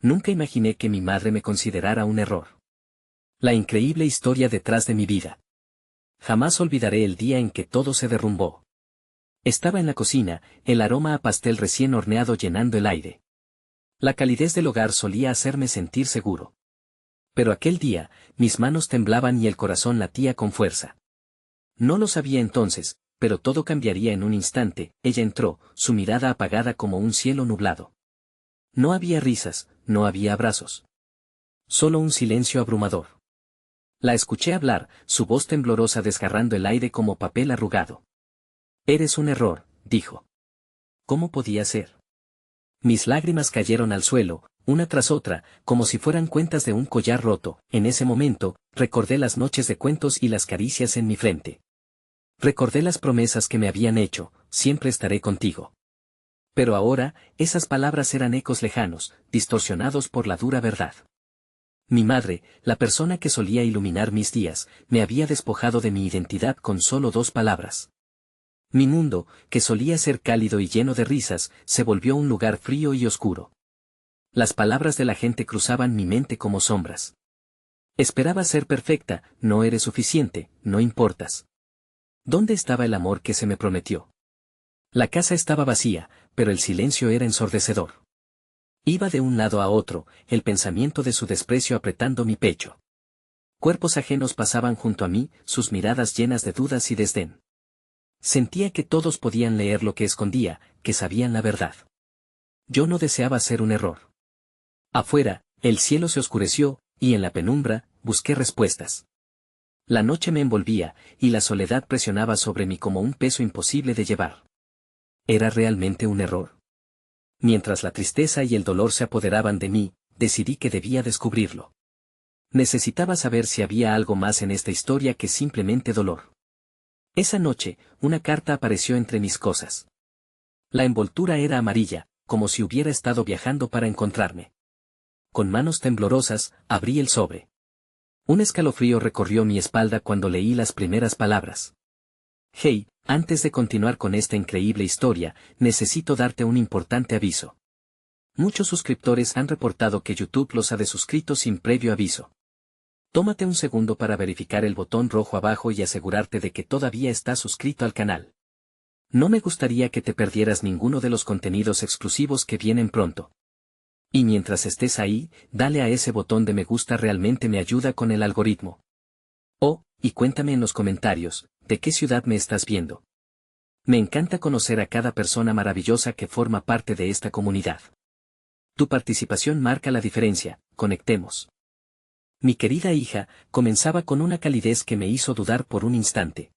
Nunca imaginé que mi madre me considerara un error. La increíble historia detrás de mi vida. Jamás olvidaré el día en que todo se derrumbó. Estaba en la cocina, el aroma a pastel recién horneado llenando el aire. La calidez del hogar solía hacerme sentir seguro. Pero aquel día, mis manos temblaban y el corazón latía con fuerza. No lo sabía entonces, pero todo cambiaría en un instante. Ella entró, su mirada apagada como un cielo nublado. No había risas, no había abrazos. Solo un silencio abrumador. La escuché hablar, su voz temblorosa desgarrando el aire como papel arrugado. «Eres un error», dijo. ¿Cómo podía ser? Mis lágrimas cayeron al suelo, una tras otra, como si fueran cuentas de un collar roto. En ese momento, recordé las noches de cuentos y las caricias en mi frente. Recordé las promesas que me habían hecho: siempre estaré contigo. Pero ahora, esas palabras eran ecos lejanos, distorsionados por la dura verdad. Mi madre, la persona que solía iluminar mis días, me había despojado de mi identidad con solo 2 palabras. Mi mundo, que solía ser cálido y lleno de risas, se volvió un lugar frío y oscuro. Las palabras de la gente cruzaban mi mente como sombras. Esperaba ser perfecta, no eres suficiente, no importas. ¿Dónde estaba el amor que se me prometió? La casa estaba vacía, pero el silencio era ensordecedor. Iba de un lado a otro, el pensamiento de su desprecio apretando mi pecho. Cuerpos ajenos pasaban junto a mí, sus miradas llenas de dudas y desdén. Sentía que todos podían leer lo que escondía, que sabían la verdad. Yo no deseaba ser un error. Afuera, el cielo se oscureció, y en la penumbra, busqué respuestas. La noche me envolvía, y la soledad presionaba sobre mí como un peso imposible de llevar. ¿Era realmente un error? Mientras la tristeza y el dolor se apoderaban de mí, decidí que debía descubrirlo. Necesitaba saber si había algo más en esta historia que simplemente dolor. Esa noche, una carta apareció entre mis cosas. La envoltura era amarilla, como si hubiera estado viajando para encontrarme. Con manos temblorosas, abrí el sobre. Un escalofrío recorrió mi espalda cuando leí las primeras palabras. Hey, antes de continuar con esta increíble historia, necesito darte un importante aviso. Muchos suscriptores han reportado que YouTube los ha desuscrito sin previo aviso. Tómate un segundo para verificar el botón rojo abajo y asegurarte de que todavía estás suscrito al canal. No me gustaría que te perdieras ninguno de los contenidos exclusivos que vienen pronto. Y mientras estés ahí, dale a ese botón de me gusta, realmente me ayuda con el algoritmo. Oh, y cuéntame en los comentarios, ¿de qué ciudad me estás viendo? Me encanta conocer a cada persona maravillosa que forma parte de esta comunidad. Tu participación marca la diferencia, conectemos. Mi querida hija, comenzaba con una calidez que me hizo dudar por un instante.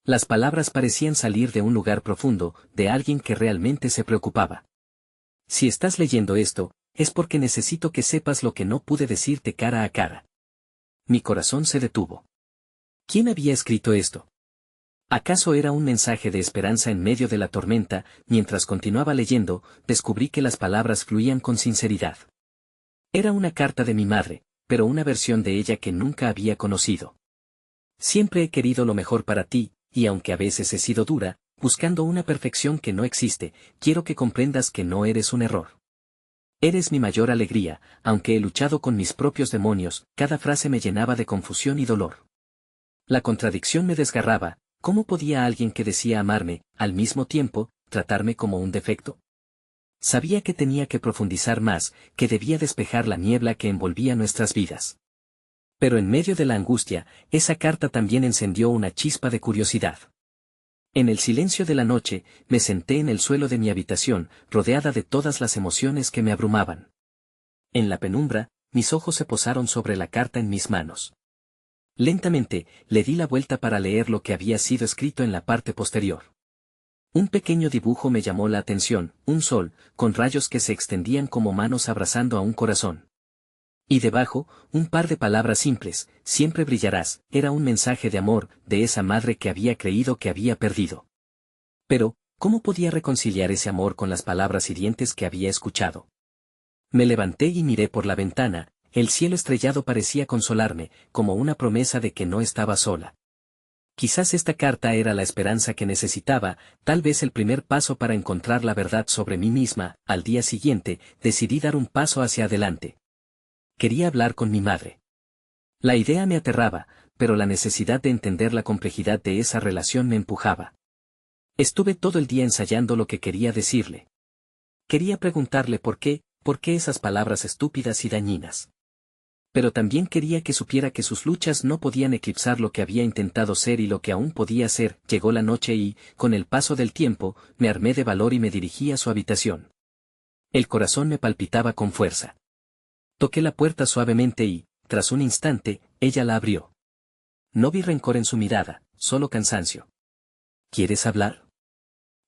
Las palabras parecían salir de un lugar profundo, de alguien que realmente se preocupaba. Si estás leyendo esto, es porque necesito que sepas lo que no pude decirte cara a cara. Mi corazón se detuvo. ¿Quién había escrito esto? ¿Acaso era un mensaje de esperanza en medio de la tormenta? Mientras continuaba leyendo, descubrí que las palabras fluían con sinceridad. Era una carta de mi madre, pero una versión de ella que nunca había conocido. Siempre he querido lo mejor para ti, y aunque a veces he sido dura, buscando una perfección que no existe, quiero que comprendas que no eres un error. Eres mi mayor alegría, aunque he luchado con mis propios demonios. Cada frase me llenaba de confusión y dolor. La contradicción me desgarraba. ¿Cómo podía alguien que decía amarme, al mismo tiempo, tratarme como un defecto? Sabía que tenía que profundizar más, que debía despejar la niebla que envolvía nuestras vidas. Pero en medio de la angustia, esa carta también encendió una chispa de curiosidad. En el silencio de la noche, me senté en el suelo de mi habitación, rodeada de todas las emociones que me abrumaban. En la penumbra, mis ojos se posaron sobre la carta en mis manos. Lentamente, le di la vuelta para leer lo que había sido escrito en la parte posterior. Un pequeño dibujo me llamó la atención: un sol, con rayos que se extendían como manos abrazando a un corazón. Y debajo, un par de palabras simples: siempre brillarás. Era un mensaje de amor, de esa madre que había creído que había perdido. Pero, ¿cómo podía reconciliar ese amor con las palabras hirientes que había escuchado? Me levanté y miré por la ventana. El cielo estrellado parecía consolarme, como una promesa de que no estaba sola. Quizás esta carta era la esperanza que necesitaba, tal vez el primer paso para encontrar la verdad sobre mí misma. Al día siguiente, decidí dar un paso hacia adelante. Quería hablar con mi madre. La idea me aterraba, pero la necesidad de entender la complejidad de esa relación me empujaba. Estuve todo el día ensayando lo que quería decirle. Quería preguntarle por qué esas palabras estúpidas y dañinas. Pero también quería que supiera que sus luchas no podían eclipsar lo que había intentado ser y lo que aún podía ser. Llegó la noche y, con el paso del tiempo, me armé de valor y me dirigí a su habitación. El corazón me palpitaba con fuerza. Toqué la puerta suavemente y, tras un instante, ella la abrió. No vi rencor en su mirada, solo cansancio. ¿Quieres hablar?,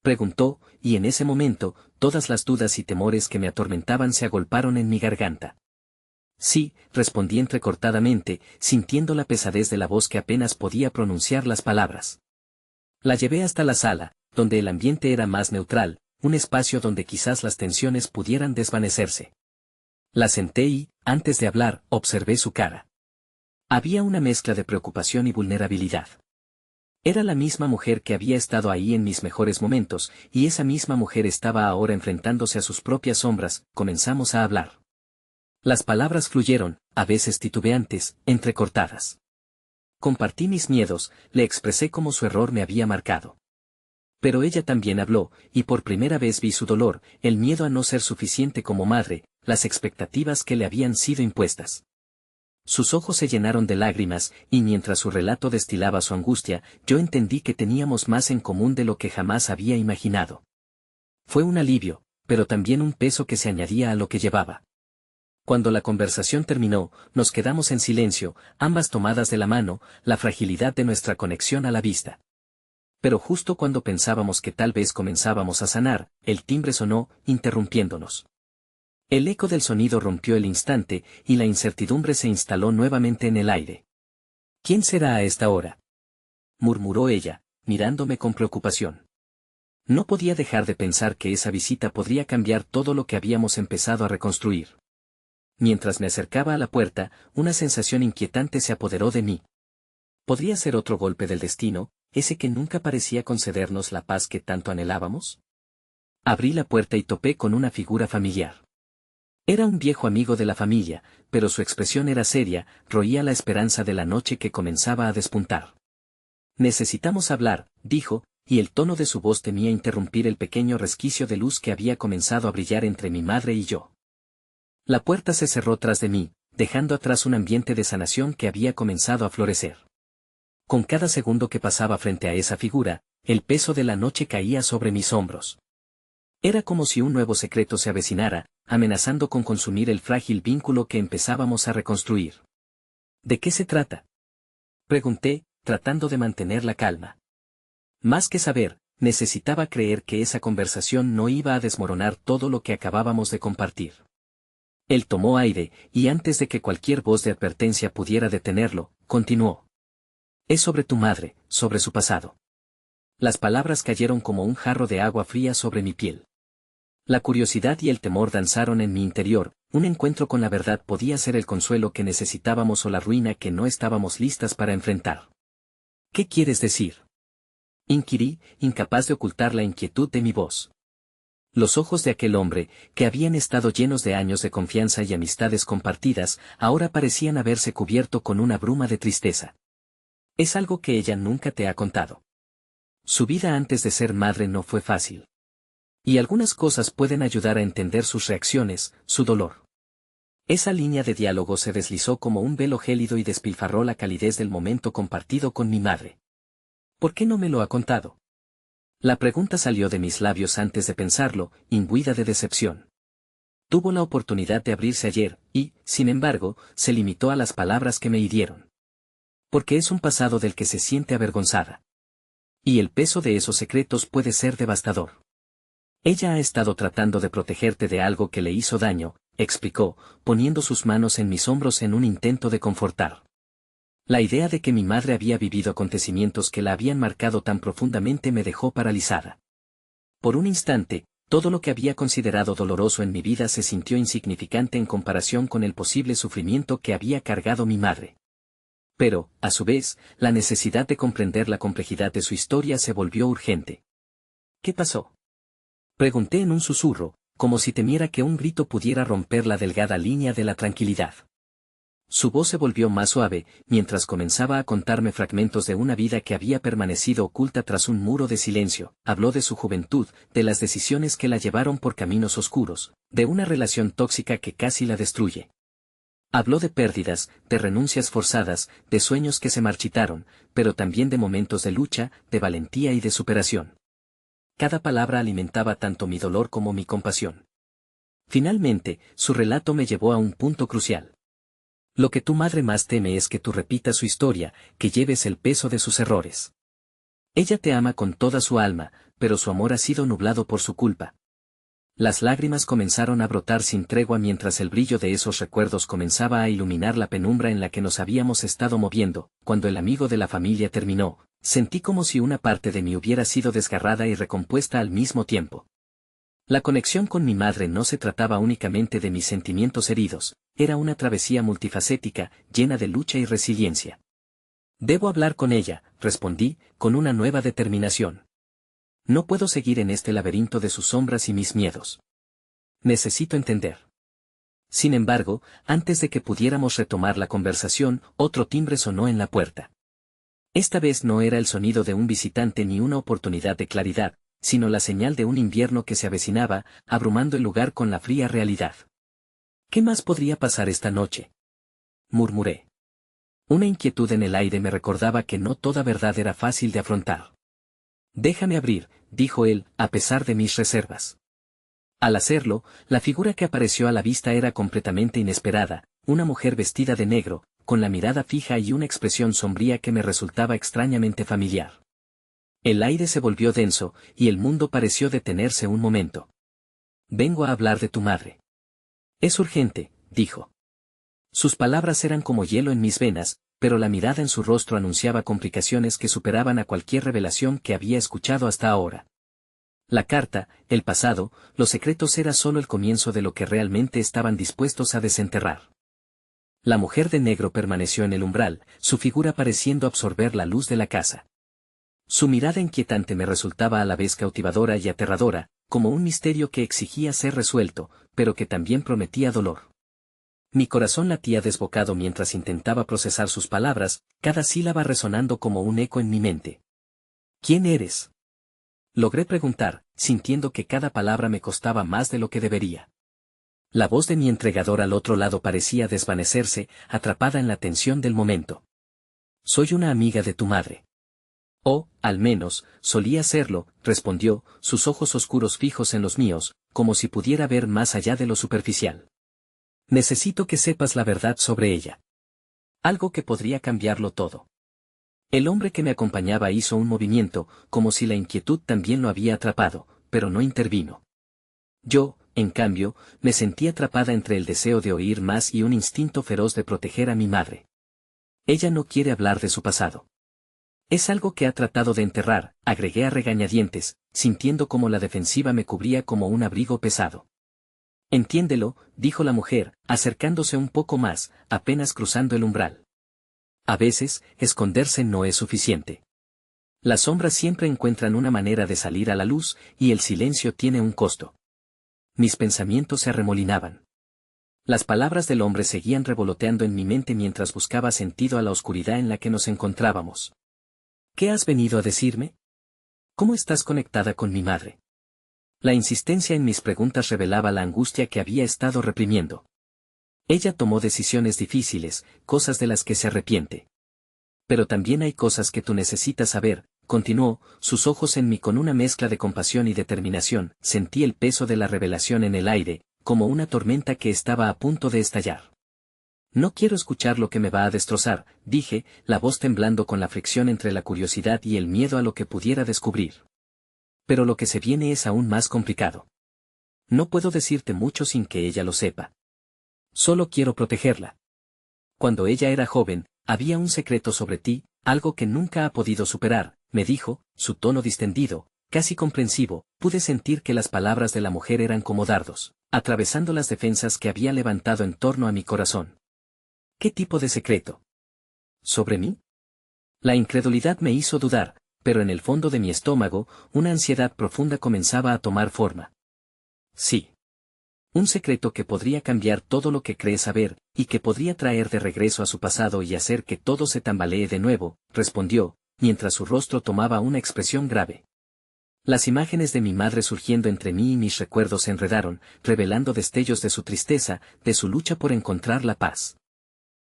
preguntó, y en ese momento, todas las dudas y temores que me atormentaban se agolparon en mi garganta. Sí, respondí entrecortadamente, sintiendo la pesadez de la voz que apenas podía pronunciar las palabras. La llevé hasta la sala, donde el ambiente era más neutral, un espacio donde quizás las tensiones pudieran desvanecerse. La senté y, antes de hablar, observé su cara. Había una mezcla de preocupación y vulnerabilidad. Era la misma mujer que había estado ahí en mis mejores momentos, y esa misma mujer estaba ahora enfrentándose a sus propias sombras. Comenzamos a hablar. Las palabras fluyeron, a veces titubeantes, entrecortadas. Compartí mis miedos, le expresé cómo su error me había marcado. Pero ella también habló, y por primera vez vi su dolor, el miedo a no ser suficiente como madre, las expectativas que le habían sido impuestas. Sus ojos se llenaron de lágrimas, y mientras su relato destilaba su angustia, yo entendí que teníamos más en común de lo que jamás había imaginado. Fue un alivio, pero también un peso que se añadía a lo que llevaba. Cuando la conversación terminó, nos quedamos en silencio, ambas tomadas de la mano, la fragilidad de nuestra conexión a la vista. Pero justo cuando pensábamos que tal vez comenzábamos a sanar, el timbre sonó, interrumpiéndonos. El eco del sonido rompió el instante, y la incertidumbre se instaló nuevamente en el aire. ¿Quién será a esta hora?, murmuró ella, mirándome con preocupación. No podía dejar de pensar que esa visita podría cambiar todo lo que habíamos empezado a reconstruir. Mientras me acercaba a la puerta, una sensación inquietante se apoderó de mí. ¿Podría ser otro golpe del destino, ese que nunca parecía concedernos la paz que tanto anhelábamos? Abrí la puerta y topé con una figura familiar. Era un viejo amigo de la familia, pero su expresión era seria, roía la esperanza de la noche que comenzaba a despuntar. Necesitamos hablar, dijo, y el tono de su voz temía interrumpir el pequeño resquicio de luz que había comenzado a brillar entre mi madre y yo. La puerta se cerró tras de mí, dejando atrás un ambiente de sanación que había comenzado a florecer. Con cada segundo que pasaba frente a esa figura, el peso de la noche caía sobre mis hombros. Era como si un nuevo secreto se avecinara, amenazando con consumir el frágil vínculo que empezábamos a reconstruir. ¿De qué se trata?, pregunté, tratando de mantener la calma. Más que saber, necesitaba creer que esa conversación no iba a desmoronar todo lo que acabábamos de compartir. Él tomó aire, y antes de que cualquier voz de advertencia pudiera detenerlo, continuó. Es sobre tu madre, sobre su pasado. Las palabras cayeron como un jarro de agua fría sobre mi piel. La curiosidad y el temor danzaron en mi interior, un encuentro con la verdad podía ser el consuelo que necesitábamos o la ruina que no estábamos listas para enfrentar. ¿Qué quieres decir?, inquirí, incapaz de ocultar la inquietud de mi voz. Los ojos de aquel hombre, que habían estado llenos de años de confianza y amistades compartidas, ahora parecían haberse cubierto con una bruma de tristeza. Es algo que ella nunca te ha contado. Su vida antes de ser madre no fue fácil. Y algunas cosas pueden ayudar a entender sus reacciones, su dolor. Esa línea de diálogo se deslizó como un velo gélido y despilfarró la calidez del momento compartido con mi madre. ¿Por qué no me lo ha contado? La pregunta salió de mis labios antes de pensarlo, imbuida de decepción. Tuvo la oportunidad de abrirse ayer, y, sin embargo, se limitó a las palabras que me hirieron. Porque es un pasado del que se siente avergonzada. Y el peso de esos secretos puede ser devastador. Ella ha estado tratando de protegerte de algo que le hizo daño, explicó, poniendo sus manos en mis hombros en un intento de confortar. La idea de que mi madre había vivido acontecimientos que la habían marcado tan profundamente me dejó paralizada. Por un instante, todo lo que había considerado doloroso en mi vida se sintió insignificante en comparación con el posible sufrimiento que había cargado mi madre. Pero, a su vez, la necesidad de comprender la complejidad de su historia se volvió urgente. ¿Qué pasó? Pregunté en un susurro, como si temiera que un grito pudiera romper la delgada línea de la tranquilidad. Su voz se volvió más suave, mientras comenzaba a contarme fragmentos de una vida que había permanecido oculta tras un muro de silencio. Habló de su juventud, de las decisiones que la llevaron por caminos oscuros, de una relación tóxica que casi la destruye. Habló de pérdidas, de renuncias forzadas, de sueños que se marchitaron, pero también de momentos de lucha, de valentía y de superación. Cada palabra alimentaba tanto mi dolor como mi compasión. Finalmente, su relato me llevó a un punto crucial. Lo que tu madre más teme es que tú repitas su historia, que lleves el peso de sus errores. Ella te ama con toda su alma, pero su amor ha sido nublado por su culpa. Las lágrimas comenzaron a brotar sin tregua mientras el brillo de esos recuerdos comenzaba a iluminar la penumbra en la que nos habíamos estado moviendo. Cuando el amigo de la familia terminó, sentí como si una parte de mí hubiera sido desgarrada y recompuesta al mismo tiempo. La conexión con mi madre no se trataba únicamente de mis sentimientos heridos, era una travesía multifacética, llena de lucha y resiliencia. Debo hablar con ella, respondí, con una nueva determinación. No puedo seguir en este laberinto de sus sombras y mis miedos. Necesito entender. Sin embargo, antes de que pudiéramos retomar la conversación, otro timbre sonó en la puerta. Esta vez no era el sonido de un visitante ni una oportunidad de claridad, sino la señal de un invierno que se avecinaba, abrumando el lugar con la fría realidad. ¿Qué más podría pasar esta noche?, murmuré. Una inquietud en el aire me recordaba que no toda verdad era fácil de afrontar. Déjame abrir, dijo él, a pesar de mis reservas. Al hacerlo, la figura que apareció a la vista era completamente inesperada, una mujer vestida de negro, con la mirada fija y una expresión sombría que me resultaba extrañamente familiar. El aire se volvió denso, y el mundo pareció detenerse un momento. Vengo a hablar de tu madre. Es urgente, dijo. Sus palabras eran como hielo en mis venas, pero la mirada en su rostro anunciaba complicaciones que superaban a cualquier revelación que había escuchado hasta ahora. La carta, el pasado, los secretos era solo el comienzo de lo que realmente estaban dispuestos a desenterrar. La mujer de negro permaneció en el umbral, su figura pareciendo absorber la luz de la casa. Su mirada inquietante me resultaba a la vez cautivadora y aterradora, como un misterio que exigía ser resuelto, pero que también prometía dolor. Mi corazón latía desbocado mientras intentaba procesar sus palabras, cada sílaba resonando como un eco en mi mente. ¿Quién eres?, logré preguntar, sintiendo que cada palabra me costaba más de lo que debería. La voz de mi entregador al otro lado parecía desvanecerse, atrapada en la tensión del momento. Soy una amiga de tu madre. Oh, al menos, solía serlo, respondió, sus ojos oscuros fijos en los míos, como si pudiera ver más allá de lo superficial. Necesito que sepas la verdad sobre ella. Algo que podría cambiarlo todo. El hombre que me acompañaba hizo un movimiento, como si la inquietud también lo había atrapado, pero no intervino. Yo, en cambio, me sentí atrapada entre el deseo de oír más y un instinto feroz de proteger a mi madre. Ella no quiere hablar de su pasado. Es algo que ha tratado de enterrar, agregué a regañadientes, sintiendo como la defensiva me cubría como un abrigo pesado. Entiéndelo, dijo la mujer, acercándose un poco más, apenas cruzando el umbral. A veces, esconderse no es suficiente. Las sombras siempre encuentran una manera de salir a la luz, y el silencio tiene un costo. Mis pensamientos se arremolinaban. Las palabras del hombre seguían revoloteando en mi mente mientras buscaba sentido a la oscuridad en la que nos encontrábamos. ¿Qué has venido a decirme? ¿Cómo estás conectada con mi madre? La insistencia en mis preguntas revelaba la angustia que había estado reprimiendo. Ella tomó decisiones difíciles, cosas de las que se arrepiente. Pero también hay cosas que tú necesitas saber, continuó, sus ojos en mí con una mezcla de compasión y determinación. Sentí el peso de la revelación en el aire, como una tormenta que estaba a punto de estallar. No quiero escuchar lo que me va a destrozar, dije, la voz temblando con la fricción entre la curiosidad y el miedo a lo que pudiera descubrir. Pero lo que se viene es aún más complicado. No puedo decirte mucho sin que ella lo sepa. Solo quiero protegerla. Cuando ella era joven, había un secreto sobre ti, algo que nunca ha podido superar, me dijo, su tono distendido, casi comprensivo. Pude sentir que las palabras de la mujer eran como dardos, atravesando las defensas que había levantado en torno a mi corazón. ¿Qué tipo de secreto? ¿Sobre mí? La incredulidad me hizo dudar, pero en el fondo de mi estómago, una ansiedad profunda comenzaba a tomar forma. Sí. Un secreto que podría cambiar todo lo que cree saber, y que podría traer de regreso a su pasado y hacer que todo se tambalee de nuevo, respondió, mientras su rostro tomaba una expresión grave. Las imágenes de mi madre surgiendo entre mí y mis recuerdos se enredaron, revelando destellos de su tristeza, de su lucha por encontrar la paz.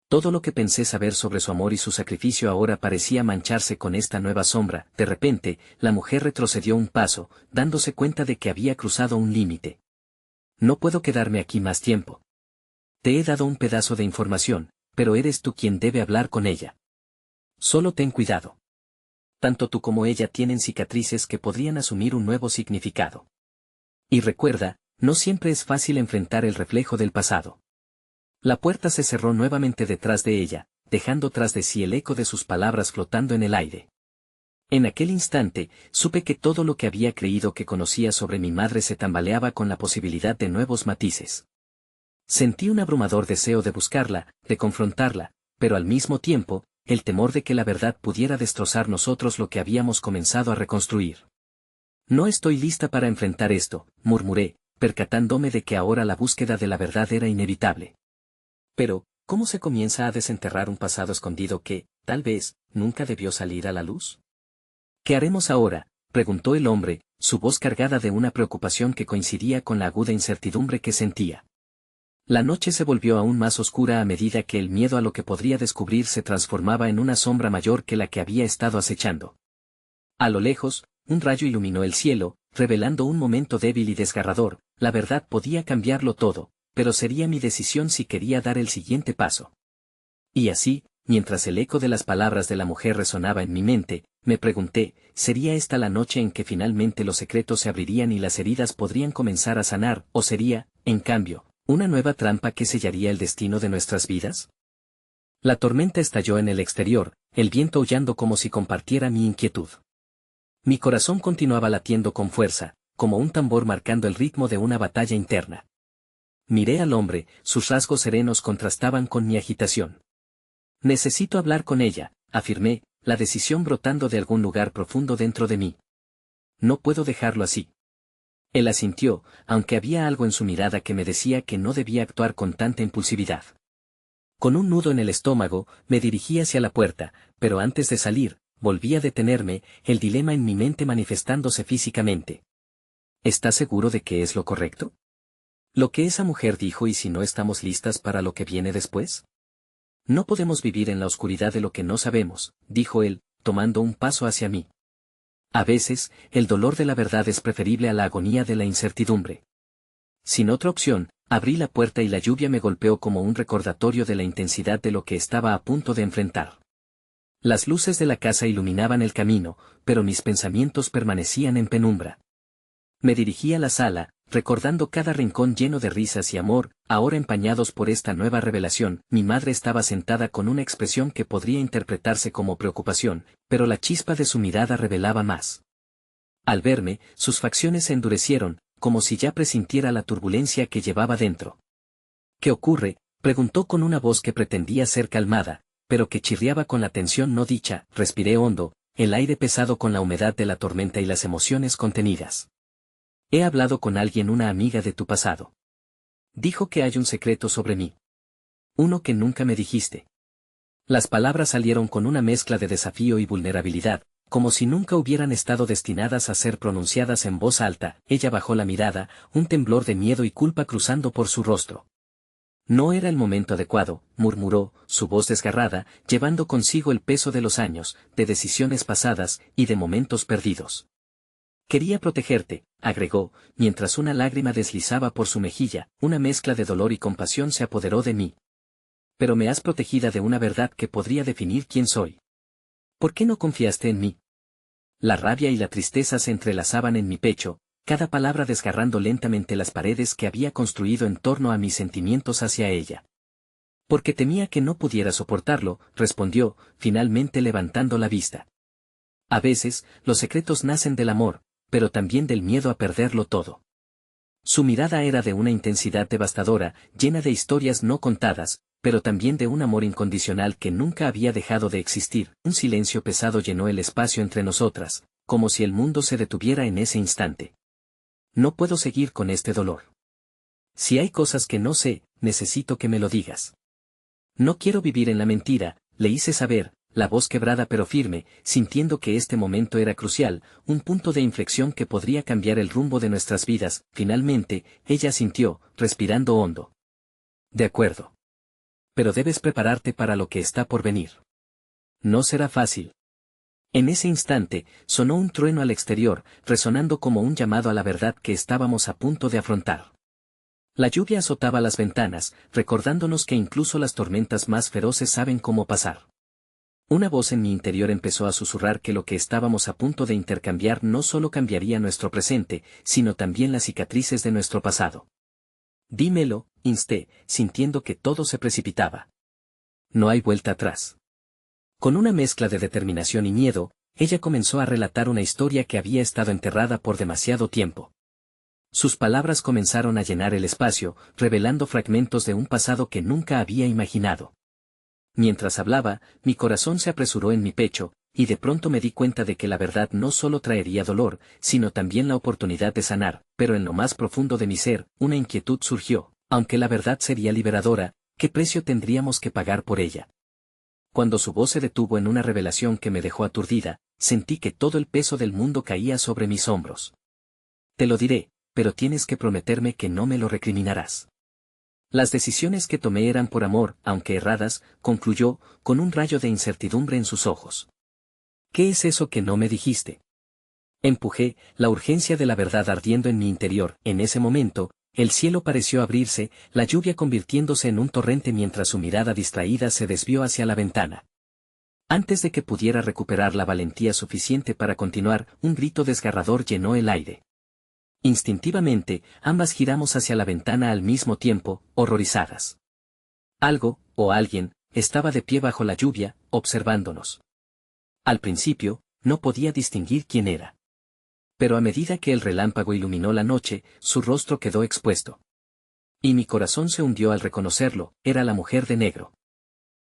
Todo lo que pensé saber sobre su amor y su sacrificio ahora parecía mancharse con esta nueva sombra. De repente, la mujer retrocedió un paso, dándose cuenta de que había cruzado un límite. No puedo quedarme aquí más tiempo. Te he dado un pedazo de información, pero eres tú quien debe hablar con ella. Solo ten cuidado. Tanto tú como ella tienen cicatrices que podrían asumir un nuevo significado. Y recuerda, no siempre es fácil enfrentar el reflejo del pasado. La puerta se cerró nuevamente detrás de ella, dejando tras de sí el eco de sus palabras flotando en el aire. En aquel instante, supe que todo lo que había creído que conocía sobre mi madre se tambaleaba con la posibilidad de nuevos matices. Sentí un abrumador deseo de buscarla, de confrontarla, pero al mismo tiempo, el temor de que la verdad pudiera destrozar nosotros lo que habíamos comenzado a reconstruir. No estoy lista para enfrentar esto, murmuré, percatándome de que ahora la búsqueda de la verdad era inevitable. Pero, ¿cómo se comienza a desenterrar un pasado escondido que, tal vez, nunca debió salir a la luz? ¿Qué haremos ahora?, preguntó el hombre, su voz cargada de una preocupación que coincidía con la aguda incertidumbre que sentía. La noche se volvió aún más oscura a medida que el miedo a lo que podría descubrir se transformaba en una sombra mayor que la que había estado acechando. A lo lejos, un rayo iluminó el cielo, revelando un momento débil y desgarrador. La verdad podía cambiarlo todo, pero sería mi decisión si quería dar el siguiente paso. Y así, mientras el eco de las palabras de la mujer resonaba en mi mente, me pregunté, ¿sería esta la noche en que finalmente los secretos se abrirían y las heridas podrían comenzar a sanar, o sería, en cambio, una nueva trampa que sellaría el destino de nuestras vidas? La tormenta estalló en el exterior, el viento aullando como si compartiera mi inquietud. Mi corazón continuaba latiendo con fuerza, como un tambor marcando el ritmo de una batalla interna. Miré al hombre, sus rasgos serenos contrastaban con mi agitación. Necesito hablar con ella, afirmé, la decisión brotando de algún lugar profundo dentro de mí. No puedo dejarlo así. Él asintió, aunque había algo en su mirada que me decía que no debía actuar con tanta impulsividad. Con un nudo en el estómago, me dirigí hacia la puerta, pero antes de salir, volví a detenerme, el dilema en mi mente manifestándose físicamente. ¿Estás seguro de que es lo correcto? Lo que esa mujer dijo, ¿y si no estamos listas para lo que viene después? No podemos vivir en la oscuridad de lo que no sabemos, dijo él, tomando un paso hacia mí. A veces, el dolor de la verdad es preferible a la agonía de la incertidumbre. Sin otra opción, abrí la puerta y la lluvia me golpeó como un recordatorio de la intensidad de lo que estaba a punto de enfrentar. Las luces de la casa iluminaban el camino, pero mis pensamientos permanecían en penumbra. Me dirigí a la sala, recordando cada rincón lleno de risas y amor, ahora empañados por esta nueva revelación. Mi madre estaba sentada con una expresión que podría interpretarse como preocupación, pero la chispa de su mirada revelaba más. Al verme, sus facciones se endurecieron, como si ya presintiera la turbulencia que llevaba dentro. ¿Qué ocurre?, preguntó con una voz que pretendía ser calmada, pero que chirriaba con la tensión no dicha. Respiré hondo, el aire pesado con la humedad de la tormenta y las emociones contenidas. He hablado con alguien, una amiga de tu pasado. Dijo que hay un secreto sobre mí. Uno que nunca me dijiste. Las palabras salieron con una mezcla de desafío y vulnerabilidad, como si nunca hubieran estado destinadas a ser pronunciadas en voz alta. Ella bajó la mirada, un temblor de miedo y culpa cruzando por su rostro. No era el momento adecuado, murmuró, su voz desgarrada, llevando consigo el peso de los años, de decisiones pasadas y de momentos perdidos. Quería protegerte, agregó, mientras una lágrima deslizaba por su mejilla. Una mezcla de dolor y compasión se apoderó de mí. Pero me has protegida de una verdad que podría definir quién soy. ¿Por qué no confiaste en mí? La rabia y la tristeza se entrelazaban en mi pecho, cada palabra desgarrando lentamente las paredes que había construido en torno a mis sentimientos hacia ella. Porque temía que no pudiera soportarlo, respondió, finalmente levantando la vista. A veces, los secretos nacen del amor, pero también del miedo a perderlo todo. Su mirada era de una intensidad devastadora, llena de historias no contadas, pero también de un amor incondicional que nunca había dejado de existir. Un silencio pesado llenó el espacio entre nosotras, como si el mundo se detuviera en ese instante. No puedo seguir con este dolor. Si hay cosas que no sé, necesito que me lo digas. No quiero vivir en la mentira, le hice saber, la voz quebrada pero firme, sintiendo que este momento era crucial, un punto de inflexión que podría cambiar el rumbo de nuestras vidas. Finalmente, ella asintió, respirando hondo. De acuerdo. Pero debes prepararte para lo que está por venir. No será fácil. En ese instante, sonó un trueno al exterior, resonando como un llamado a la verdad que estábamos a punto de afrontar. La lluvia azotaba las ventanas, recordándonos que incluso las tormentas más feroces saben cómo pasar. Una voz en mi interior empezó a susurrar que lo que estábamos a punto de intercambiar no solo cambiaría nuestro presente, sino también las cicatrices de nuestro pasado. Dímelo, insté, sintiendo que todo se precipitaba. No hay vuelta atrás. Con una mezcla de determinación y miedo, ella comenzó a relatar una historia que había estado enterrada por demasiado tiempo. Sus palabras comenzaron a llenar el espacio, revelando fragmentos de un pasado que nunca había imaginado. Mientras hablaba, mi corazón se apresuró en mi pecho, y de pronto me di cuenta de que la verdad no solo traería dolor, sino también la oportunidad de sanar, pero en lo más profundo de mi ser, una inquietud surgió, aunque la verdad sería liberadora, ¿qué precio tendríamos que pagar por ella? Cuando su voz se detuvo en una revelación que me dejó aturdida, sentí que todo el peso del mundo caía sobre mis hombros. Te lo diré, pero tienes que prometerme que no me lo recriminarás. Las decisiones que tomé eran por amor, aunque erradas, concluyó, con un rayo de incertidumbre en sus ojos. ¿Qué es eso que no me dijiste? Empujé, la urgencia de la verdad ardiendo en mi interior. En ese momento, el cielo pareció abrirse, la lluvia convirtiéndose en un torrente mientras su mirada distraída se desvió hacia la ventana. Antes de que pudiera recuperar la valentía suficiente para continuar, un grito desgarrador llenó el aire. Instintivamente, ambas giramos hacia la ventana al mismo tiempo, horrorizadas. Algo, o alguien, estaba de pie bajo la lluvia, observándonos. Al principio, no podía distinguir quién era. Pero a medida que el relámpago iluminó la noche, su rostro quedó expuesto. Y mi corazón se hundió al reconocerlo, era la mujer de negro.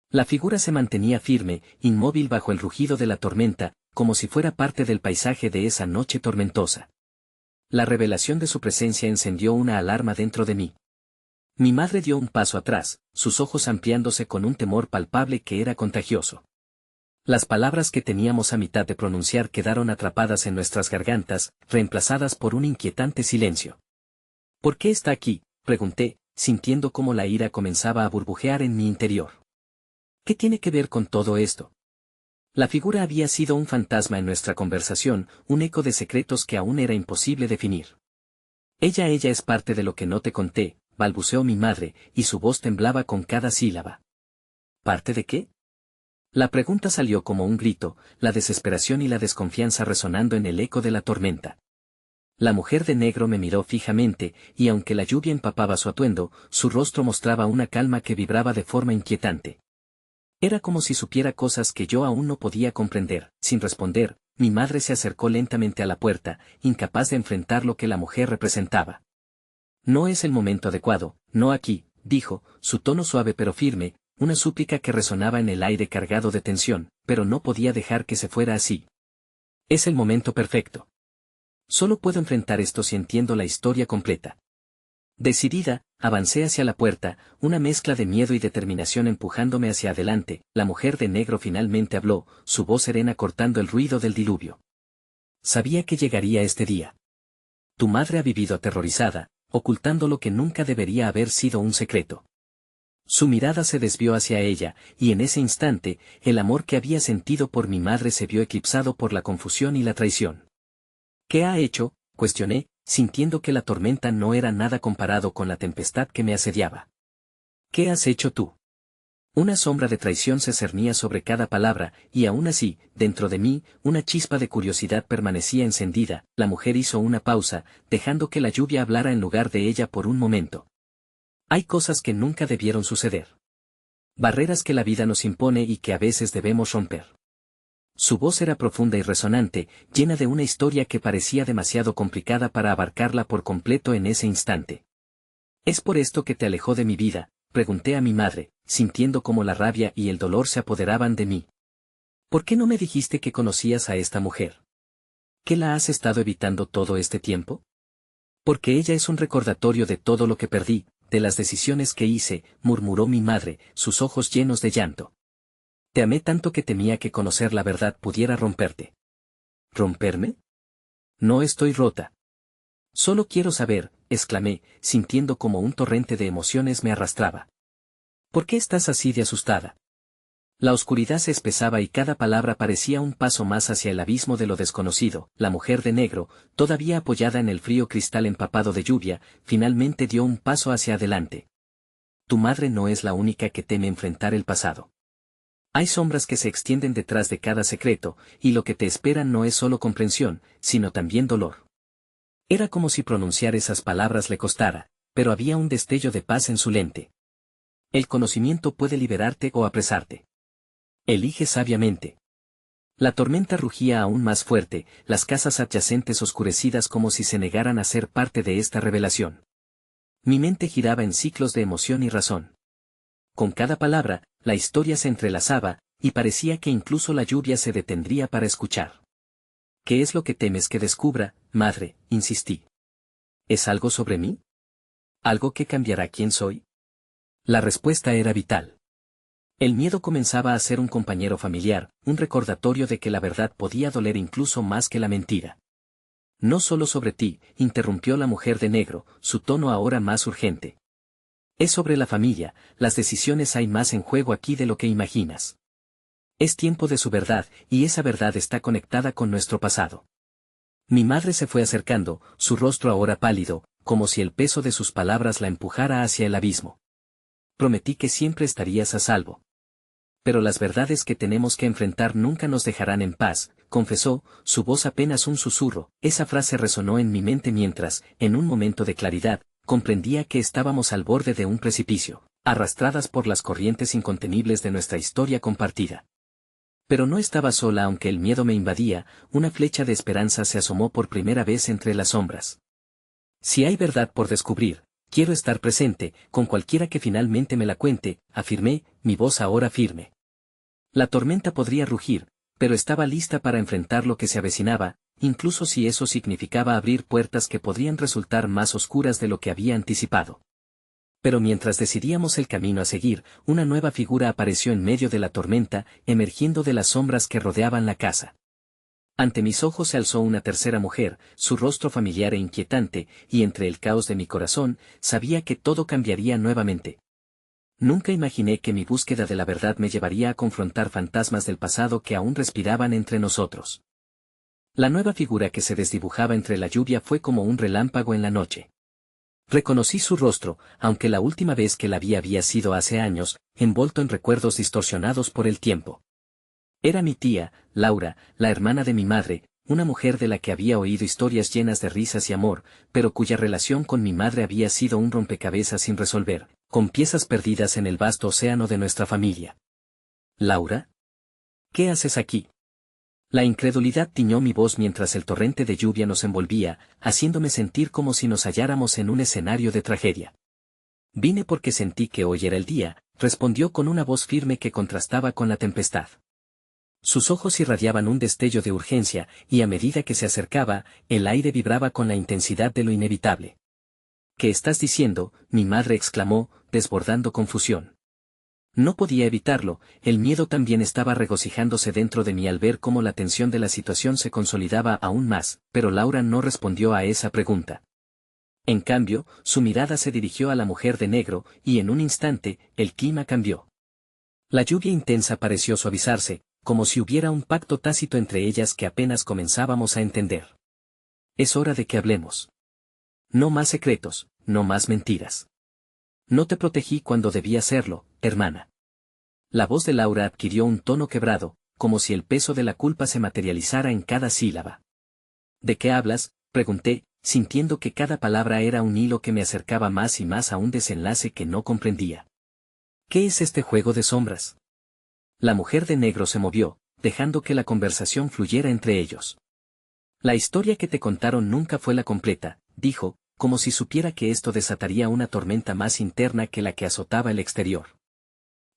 La figura se mantenía firme, inmóvil bajo el rugido de la tormenta, como si fuera parte del paisaje de esa noche tormentosa. La revelación de su presencia encendió una alarma dentro de mí. Mi madre dio un paso atrás, sus ojos ampliándose con un temor palpable que era contagioso. Las palabras que teníamos a mitad de pronunciar quedaron atrapadas en nuestras gargantas, reemplazadas por un inquietante silencio. ¿Por qué está aquí?, pregunté, sintiendo cómo la ira comenzaba a burbujear en mi interior. ¿Qué tiene que ver con todo esto? La figura había sido un fantasma en nuestra conversación, un eco de secretos que aún era imposible definir. Ella es parte de lo que no te conté, balbuceó mi madre, y su voz temblaba con cada sílaba. ¿Parte de qué? La pregunta salió como un grito, la desesperación y la desconfianza resonando en el eco de la tormenta. La mujer de negro me miró fijamente, y aunque la lluvia empapaba su atuendo, su rostro mostraba una calma que vibraba de forma inquietante. Era como si supiera cosas que yo aún no podía comprender. Sin responder, mi madre se acercó lentamente a la puerta, incapaz de enfrentar lo que la mujer representaba. No es el momento adecuado, no aquí, dijo, su tono suave pero firme, una súplica que resonaba en el aire cargado de tensión, pero no podía dejar que se fuera así. Es el momento perfecto. Solo puedo enfrentar esto si entiendo la historia completa. Decidida, avancé hacia la puerta, una mezcla de miedo y determinación empujándome hacia adelante. La mujer de negro finalmente habló, su voz serena cortando el ruido del diluvio. Sabía que llegaría este día. Tu madre ha vivido aterrorizada, ocultando lo que nunca debería haber sido un secreto. Su mirada se desvió hacia ella, y en ese instante, el amor que había sentido por mi madre se vio eclipsado por la confusión y la traición. ¿Qué ha hecho?, cuestioné, sintiendo que la tormenta no era nada comparado con la tempestad que me asediaba. ¿Qué has hecho tú? Una sombra de traición se cernía sobre cada palabra, y aún así, dentro de mí, una chispa de curiosidad permanecía encendida. La mujer hizo una pausa, dejando que la lluvia hablara en lugar de ella por un momento. Hay cosas que nunca debieron suceder. Barreras que la vida nos impone y que a veces debemos romper. Su voz era profunda y resonante, llena de una historia que parecía demasiado complicada para abarcarla por completo en ese instante. ¿Es por esto que te alejó de mi vida?, pregunté a mi madre, sintiendo cómo la rabia y el dolor se apoderaban de mí. ¿Por qué no me dijiste que conocías a esta mujer? ¿Qué la has estado evitando todo este tiempo? Porque ella es un recordatorio de todo lo que perdí, de las decisiones que hice, murmuró mi madre, sus ojos llenos de llanto. Te amé tanto que temía que conocer la verdad pudiera romperte. ¿Romperme? No estoy rota. Solo quiero saber, exclamé, sintiendo como un torrente de emociones me arrastraba. ¿Por qué estás así de asustada? La oscuridad se espesaba y cada palabra parecía un paso más hacia el abismo de lo desconocido. La mujer de negro, todavía apoyada en el frío cristal empapado de lluvia, finalmente dio un paso hacia adelante. Tu madre no es la única que teme enfrentar el pasado. Hay sombras que se extienden detrás de cada secreto, y lo que te espera no es solo comprensión, sino también dolor. Era como si pronunciar esas palabras le costara, pero había un destello de paz en su lente. El conocimiento puede liberarte o apresarte. Elige sabiamente. La tormenta rugía aún más fuerte, las casas adyacentes oscurecidas como si se negaran a ser parte de esta revelación. Mi mente giraba en ciclos de emoción y razón. Con cada palabra, la historia se entrelazaba, y parecía que incluso la lluvia se detendría para escuchar. ¿Qué es lo que temes que descubra, madre?, insistí. ¿Es algo sobre mí? ¿Algo que cambiará quién soy? La respuesta era vital. El miedo comenzaba a ser un compañero familiar, un recordatorio de que la verdad podía doler incluso más que la mentira. No solo sobre ti, interrumpió la mujer de negro, su tono ahora más urgente. Es sobre la familia, las decisiones hay más en juego aquí de lo que imaginas. Es tiempo de su verdad, y esa verdad está conectada con nuestro pasado. Mi madre se fue acercando, su rostro ahora pálido, como si el peso de sus palabras la empujara hacia el abismo. Prometí que siempre estarías a salvo. Pero las verdades que tenemos que enfrentar nunca nos dejarán en paz, confesó, su voz apenas un susurro. Esa frase resonó en mi mente mientras, en un momento de claridad, comprendía que estábamos al borde de un precipicio, arrastradas por las corrientes incontenibles de nuestra historia compartida. Pero no estaba sola aunque el miedo me invadía, una flecha de esperanza se asomó por primera vez entre las sombras. Si hay verdad por descubrir, quiero estar presente, con cualquiera que finalmente me la cuente, afirmé, mi voz ahora firme. La tormenta podría rugir, pero estaba lista para enfrentar lo que se avecinaba, incluso si eso significaba abrir puertas que podrían resultar más oscuras de lo que había anticipado. Pero mientras decidíamos el camino a seguir, una nueva figura apareció en medio de la tormenta, emergiendo de las sombras que rodeaban la casa. Ante mis ojos se alzó una tercera mujer, su rostro familiar e inquietante, y entre el caos de mi corazón, sabía que todo cambiaría nuevamente. Nunca imaginé que mi búsqueda de la verdad me llevaría a confrontar fantasmas del pasado que aún respiraban entre nosotros. La nueva figura que se desdibujaba entre la lluvia fue como un relámpago en la noche. Reconocí su rostro, aunque la última vez que la vi había sido hace años, envuelto en recuerdos distorsionados por el tiempo. Era mi tía, Laura, la hermana de mi madre, una mujer de la que había oído historias llenas de risas y amor, pero cuya relación con mi madre había sido un rompecabezas sin resolver, con piezas perdidas en el vasto océano de nuestra familia. ¿Laura? ¿Qué haces aquí? La incredulidad tiñó mi voz mientras el torrente de lluvia nos envolvía, haciéndome sentir como si nos halláramos en un escenario de tragedia. Vine porque sentí que hoy era el día, respondió con una voz firme que contrastaba con la tempestad. Sus ojos irradiaban un destello de urgencia, y a medida que se acercaba, el aire vibraba con la intensidad de lo inevitable. ¿Qué estás diciendo?, mi madre exclamó, desbordando confusión. No podía evitarlo, el miedo también estaba regocijándose dentro de mí al ver cómo la tensión de la situación se consolidaba aún más, pero Laura no respondió a esa pregunta. En cambio, su mirada se dirigió a la mujer de negro, y en un instante, el clima cambió. La lluvia intensa pareció suavizarse, como si hubiera un pacto tácito entre ellas que apenas comenzábamos a entender. Es hora de que hablemos. No más secretos, no más mentiras. No te protegí cuando debía hacerlo, hermana. La voz de Laura adquirió un tono quebrado, como si el peso de la culpa se materializara en cada sílaba. ¿De qué hablas?, pregunté, sintiendo que cada palabra era un hilo que me acercaba más y más a un desenlace que no comprendía. ¿Qué es este juego de sombras? La mujer de negro se movió, dejando que la conversación fluyera entre ellos. La historia que te contaron nunca fue la completa, dijo, como si supiera que esto desataría una tormenta más interna que la que azotaba el exterior.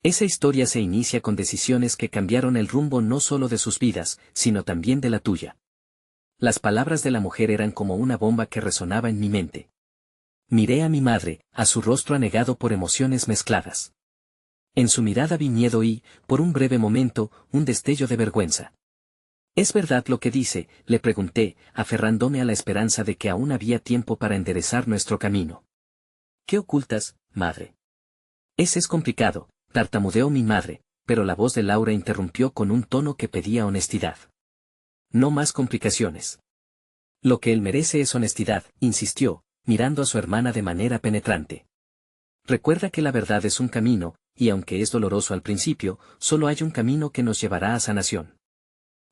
Esa historia se inicia con decisiones que cambiaron el rumbo no solo de sus vidas, sino también de la tuya. Las palabras de la mujer eran como una bomba que resonaba en mi mente. Miré a mi madre, a su rostro anegado por emociones mezcladas. En su mirada vi miedo y, por un breve momento, un destello de vergüenza. ¿Es verdad lo que dice?, le pregunté, aferrándome a la esperanza de que aún había tiempo para enderezar nuestro camino. ¿Qué ocultas, madre? Es complicado, tartamudeó mi madre, pero la voz de Laura interrumpió con un tono que pedía honestidad. No más complicaciones. Lo que él merece es honestidad, insistió, mirando a su hermana de manera penetrante. Recuerda que la verdad es un camino, y aunque es doloroso al principio, solo hay un camino que nos llevará a sanación.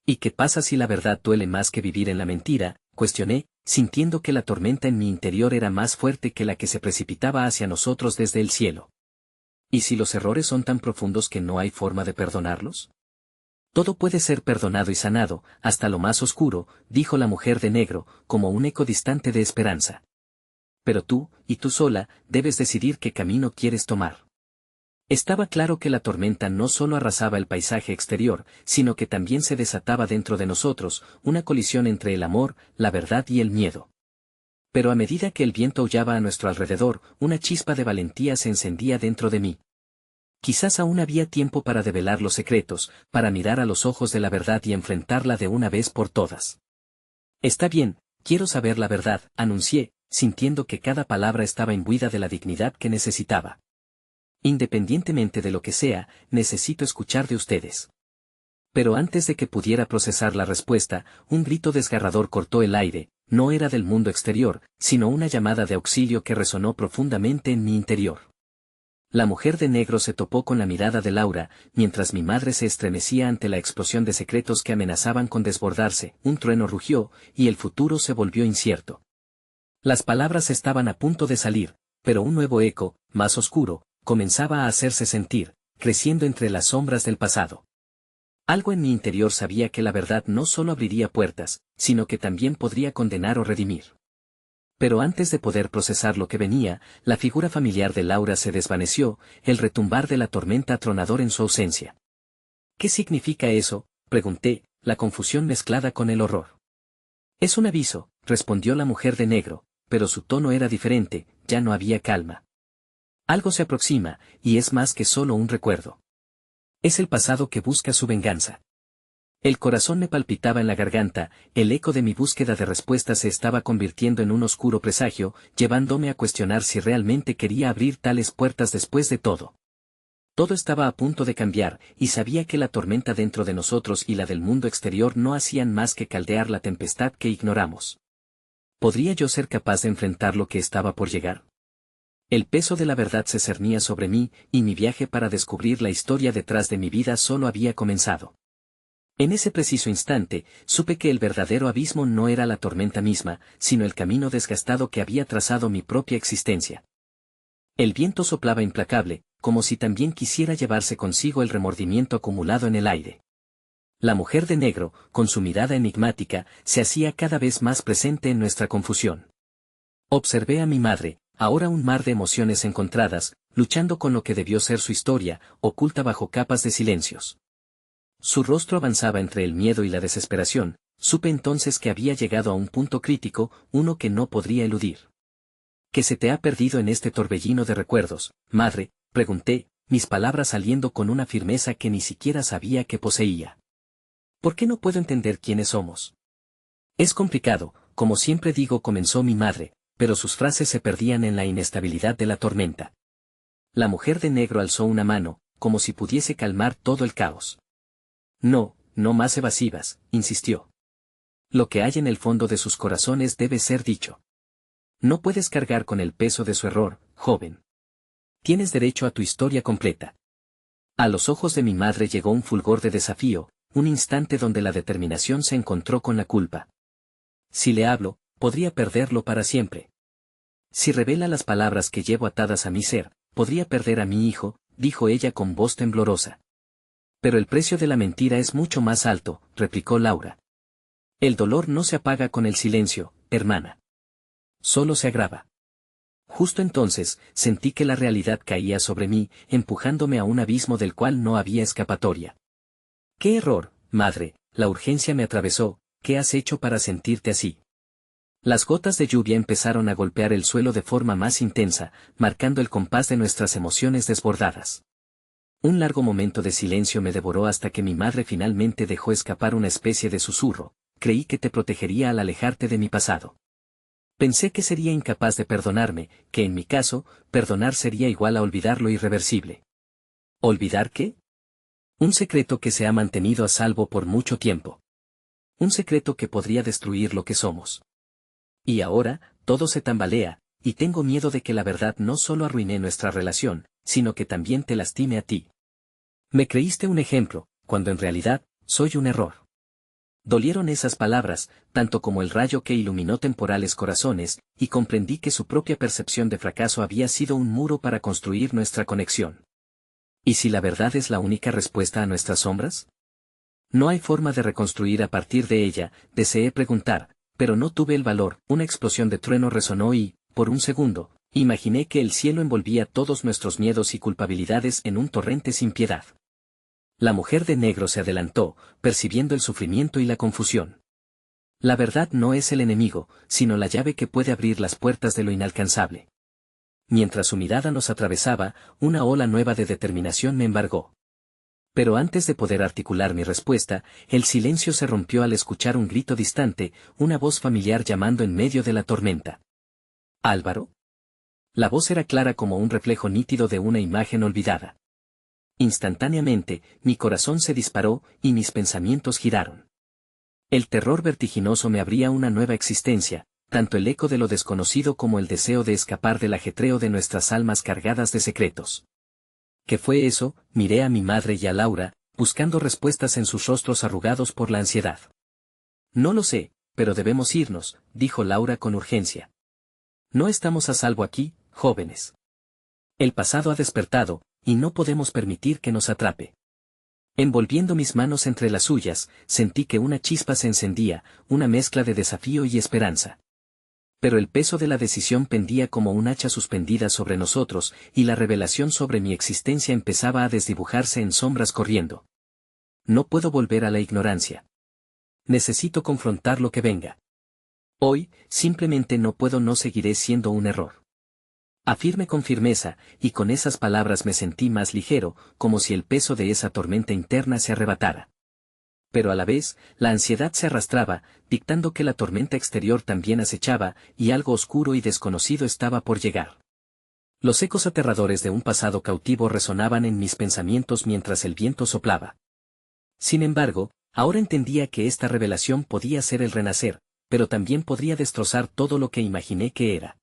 ¿Y qué pasa si la verdad duele más que vivir en la mentira?, cuestioné, sintiendo que la tormenta en mi interior era más fuerte que la que se precipitaba hacia nosotros desde el cielo. ¿Y si los errores son tan profundos que no hay forma de perdonarlos? Todo puede ser perdonado y sanado, hasta lo más oscuro, dijo la mujer de negro, como un eco distante de esperanza. Pero tú, y tú sola, debes decidir qué camino quieres tomar. Estaba claro que la tormenta no solo arrasaba el paisaje exterior, sino que también se desataba dentro de nosotros, una colisión entre el amor, la verdad y el miedo. Pero a medida que el viento aullaba a nuestro alrededor, una chispa de valentía se encendía dentro de mí. Quizás aún había tiempo para develar los secretos, para mirar a los ojos de la verdad y enfrentarla de una vez por todas. Está bien, quiero saber la verdad, anuncié, sintiendo que cada palabra estaba imbuida de la dignidad que necesitaba. Independientemente de lo que sea, necesito escuchar de ustedes. Pero antes de que pudiera procesar la respuesta, un grito desgarrador cortó el aire. No era del mundo exterior, sino una llamada de auxilio que resonó profundamente en mi interior. La mujer de negro se topó con la mirada de Laura, mientras mi madre se estremecía ante la explosión de secretos que amenazaban con desbordarse, un trueno rugió, y el futuro se volvió incierto. Las palabras estaban a punto de salir, pero un nuevo eco, más oscuro, comenzaba a hacerse sentir, creciendo entre las sombras del pasado. Algo en mi interior sabía que la verdad no solo abriría puertas, sino que también podría condenar o redimir. Pero antes de poder procesar lo que venía, la figura familiar de Laura se desvaneció, el retumbar de la tormenta atronador en su ausencia. ¿Qué significa eso?, pregunté, la confusión mezclada con el horror. Es un aviso, respondió la mujer de negro, pero su tono era diferente, ya no había calma. Algo se aproxima, y es más que solo un recuerdo. Es el pasado que busca su venganza. El corazón me palpitaba en la garganta, el eco de mi búsqueda de respuestas se estaba convirtiendo en un oscuro presagio, llevándome a cuestionar si realmente quería abrir tales puertas después de todo. Todo estaba a punto de cambiar, y sabía que la tormenta dentro de nosotros y la del mundo exterior no hacían más que caldear la tempestad que ignoramos. ¿Podría yo ser capaz de enfrentar lo que estaba por llegar? El peso de la verdad se cernía sobre mí, y mi viaje para descubrir la historia detrás de mi vida solo había comenzado. En ese preciso instante, supe que el verdadero abismo no era la tormenta misma, sino el camino desgastado que había trazado mi propia existencia. El viento soplaba implacable, como si también quisiera llevarse consigo el remordimiento acumulado en el aire. La mujer de negro, con su mirada enigmática, se hacía cada vez más presente en nuestra confusión. Observé a mi madre, ahora un mar de emociones encontradas, luchando con lo que debió ser su historia, oculta bajo capas de silencios. Su rostro avanzaba entre el miedo y la desesperación, supe entonces que había llegado a un punto crítico, uno que no podría eludir. ¿Qué se te ha perdido en este torbellino de recuerdos, madre?, pregunté, mis palabras saliendo con una firmeza que ni siquiera sabía que poseía. ¿Por qué no puedo entender quiénes somos? Es complicado, como siempre digo, comenzó mi madre, pero sus frases se perdían en la inestabilidad de la tormenta. La mujer de negro alzó una mano, como si pudiese calmar todo el caos. No, no más evasivas, insistió. Lo que hay en el fondo de sus corazones debe ser dicho. No puedes cargar con el peso de su error, joven. Tienes derecho a tu historia completa. A los ojos de mi madre llegó un fulgor de desafío, un instante donde la determinación se encontró con la culpa. Si le hablo, podría perderlo para siempre. Si revela las palabras que llevo atadas a mi ser, podría perder a mi hijo, dijo ella con voz temblorosa. Pero el precio de la mentira es mucho más alto, replicó Laura. El dolor no se apaga con el silencio, hermana. Solo se agrava. Justo entonces, sentí que la realidad caía sobre mí, empujándome a un abismo del cual no había escapatoria. ¡Qué error, madre! La urgencia me atravesó. ¿Qué has hecho para sentirte así? Las gotas de lluvia empezaron a golpear el suelo de forma más intensa, marcando el compás de nuestras emociones desbordadas. Un largo momento de silencio me devoró hasta que mi madre finalmente dejó escapar una especie de susurro. Creí que te protegería al alejarte de mi pasado. Pensé que sería incapaz de perdonarme, que en mi caso, perdonar sería igual a olvidar lo irreversible. ¿Olvidar qué? Un secreto que se ha mantenido a salvo por mucho tiempo. Un secreto que podría destruir lo que somos. Y ahora, todo se tambalea, y tengo miedo de que la verdad no solo arruine nuestra relación, sino que también te lastime a ti. Me creíste un ejemplo, cuando en realidad, soy un error. Dolieron esas palabras, tanto como el rayo que iluminó temporales corazones, y comprendí que su propia percepción de fracaso había sido un muro para construir nuestra conexión. ¿Y si la verdad es la única respuesta a nuestras sombras? No hay forma de reconstruir a partir de ella, deseé preguntar, pero no tuve el valor. Una explosión de trueno resonó y, por un segundo, imaginé que el cielo envolvía todos nuestros miedos y culpabilidades en un torrente sin piedad. La mujer de negro se adelantó, percibiendo el sufrimiento y la confusión. La verdad no es el enemigo, sino la llave que puede abrir las puertas de lo inalcanzable. Mientras su mirada nos atravesaba, una ola nueva de determinación me embargó. Pero antes de poder articular mi respuesta, el silencio se rompió al escuchar un grito distante, una voz familiar llamando en medio de la tormenta. ¿Álvaro? La voz era clara como un reflejo nítido de una imagen olvidada. Instantáneamente, mi corazón se disparó y mis pensamientos giraron. El terror vertiginoso me abría una nueva existencia, tanto el eco de lo desconocido como el deseo de escapar del ajetreo de nuestras almas cargadas de secretos. ¿Qué fue eso? Miré a mi madre y a Laura, buscando respuestas en sus rostros arrugados por la ansiedad. No lo sé, pero debemos irnos, dijo Laura con urgencia. No estamos a salvo aquí, jóvenes. El pasado ha despertado, y no podemos permitir que nos atrape. Envolviendo mis manos entre las suyas, sentí que una chispa se encendía, una mezcla de desafío y esperanza. Pero el peso de la decisión pendía como un hacha suspendida sobre nosotros, y la revelación sobre mi existencia empezaba a desdibujarse en sombras corriendo. No puedo volver a la ignorancia. Necesito confrontar lo que venga. Hoy, simplemente no puedo, no seguiré siendo un error. Afirmé con firmeza, y con esas palabras me sentí más ligero, como si el peso de esa tormenta interna se arrebatara. Pero a la vez, la ansiedad se arrastraba, dictando que la tormenta exterior también acechaba, y algo oscuro y desconocido estaba por llegar. Los ecos aterradores de un pasado cautivo resonaban en mis pensamientos mientras el viento soplaba. Sin embargo, ahora entendía que esta revelación podía ser el renacer, pero también podría destrozar todo lo que imaginé que era.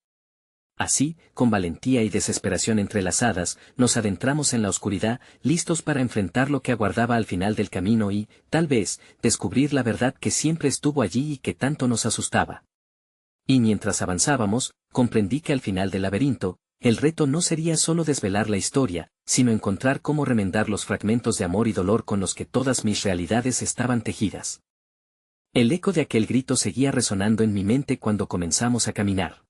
Así, con valentía y desesperación entrelazadas, nos adentramos en la oscuridad, listos para enfrentar lo que aguardaba al final del camino y, tal vez, descubrir la verdad que siempre estuvo allí y que tanto nos asustaba. Y mientras avanzábamos, comprendí que al final del laberinto, el reto no sería solo desvelar la historia, sino encontrar cómo remendar los fragmentos de amor y dolor con los que todas mis realidades estaban tejidas. El eco de aquel grito seguía resonando en mi mente cuando comenzamos a caminar.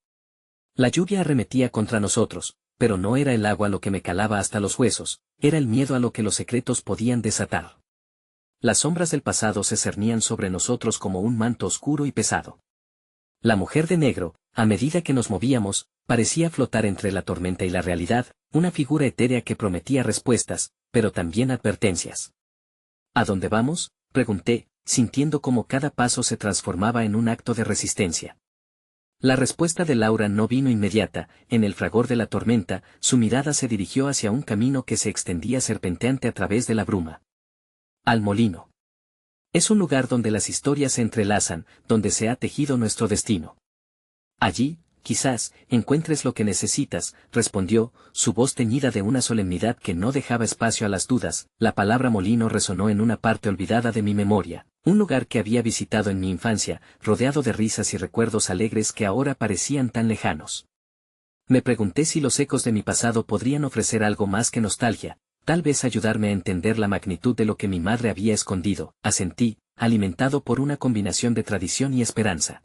La lluvia arremetía contra nosotros, pero no era el agua lo que me calaba hasta los huesos, era el miedo a lo que los secretos podían desatar. Las sombras del pasado se cernían sobre nosotros como un manto oscuro y pesado. La mujer de negro, a medida que nos movíamos, parecía flotar entre la tormenta y la realidad, una figura etérea que prometía respuestas, pero también advertencias. ¿A dónde vamos?, pregunté, sintiendo cómo cada paso se transformaba en un acto de resistencia. La respuesta de Laura no vino inmediata, en el fragor de la tormenta, su mirada se dirigió hacia un camino que se extendía serpenteante a través de la bruma. Al molino. Es un lugar donde las historias se entrelazan, donde se ha tejido nuestro destino. Allí, quizás, encuentres lo que necesitas, respondió, su voz teñida de una solemnidad que no dejaba espacio a las dudas. La palabra molino resonó en una parte olvidada de mi memoria, un lugar que había visitado en mi infancia, rodeado de risas y recuerdos alegres que ahora parecían tan lejanos. Me pregunté si los ecos de mi pasado podrían ofrecer algo más que nostalgia, tal vez ayudarme a entender la magnitud de lo que mi madre había escondido. Asentí, alimentado por una combinación de tradición y esperanza.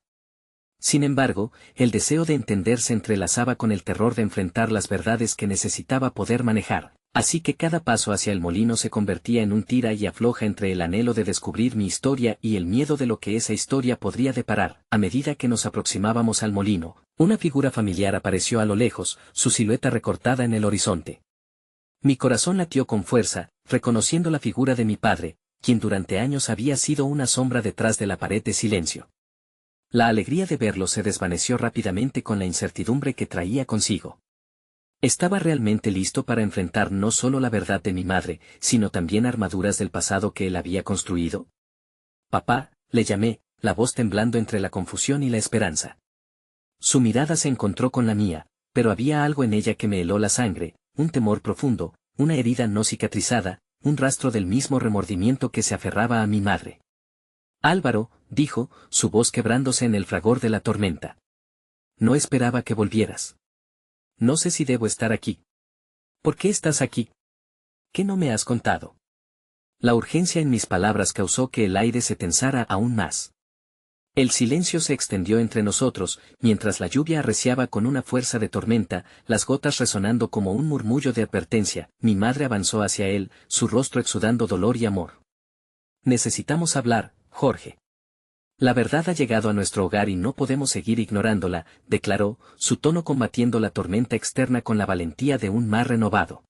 Sin embargo, el deseo de entender se entrelazaba con el terror de enfrentar las verdades que necesitaba poder manejar, así que cada paso hacia el molino se convertía en un tira y afloja entre el anhelo de descubrir mi historia y el miedo de lo que esa historia podría deparar. A medida que nos aproximábamos al molino, una figura familiar apareció a lo lejos, su silueta recortada en el horizonte. Mi corazón latió con fuerza, reconociendo la figura de mi padre, quien durante años había sido una sombra detrás de la pared de silencio. La alegría de verlo se desvaneció rápidamente con la incertidumbre que traía consigo. ¿Estaba realmente listo para enfrentar no solo la verdad de mi madre, sino también armaduras del pasado que él había construido? Papá, le llamé, la voz temblando entre la confusión y la esperanza. Su mirada se encontró con la mía, pero había algo en ella que me heló la sangre, un temor profundo, una herida no cicatrizada, un rastro del mismo remordimiento que se aferraba a mi madre. Álvaro, dijo, su voz quebrándose en el fragor de la tormenta. No esperaba que volvieras. No sé si debo estar aquí. ¿Por qué estás aquí? ¿Qué no me has contado? La urgencia en mis palabras causó que el aire se tensara aún más. El silencio se extendió entre nosotros, mientras la lluvia arreciaba con una fuerza de tormenta, las gotas resonando como un murmullo de advertencia. Mi madre avanzó hacia él, su rostro exudando dolor y amor. Necesitamos hablar, Jorge. La verdad ha llegado a nuestro hogar y no podemos seguir ignorándola, declaró, su tono combatiendo la tormenta externa con la valentía de un mar renovado.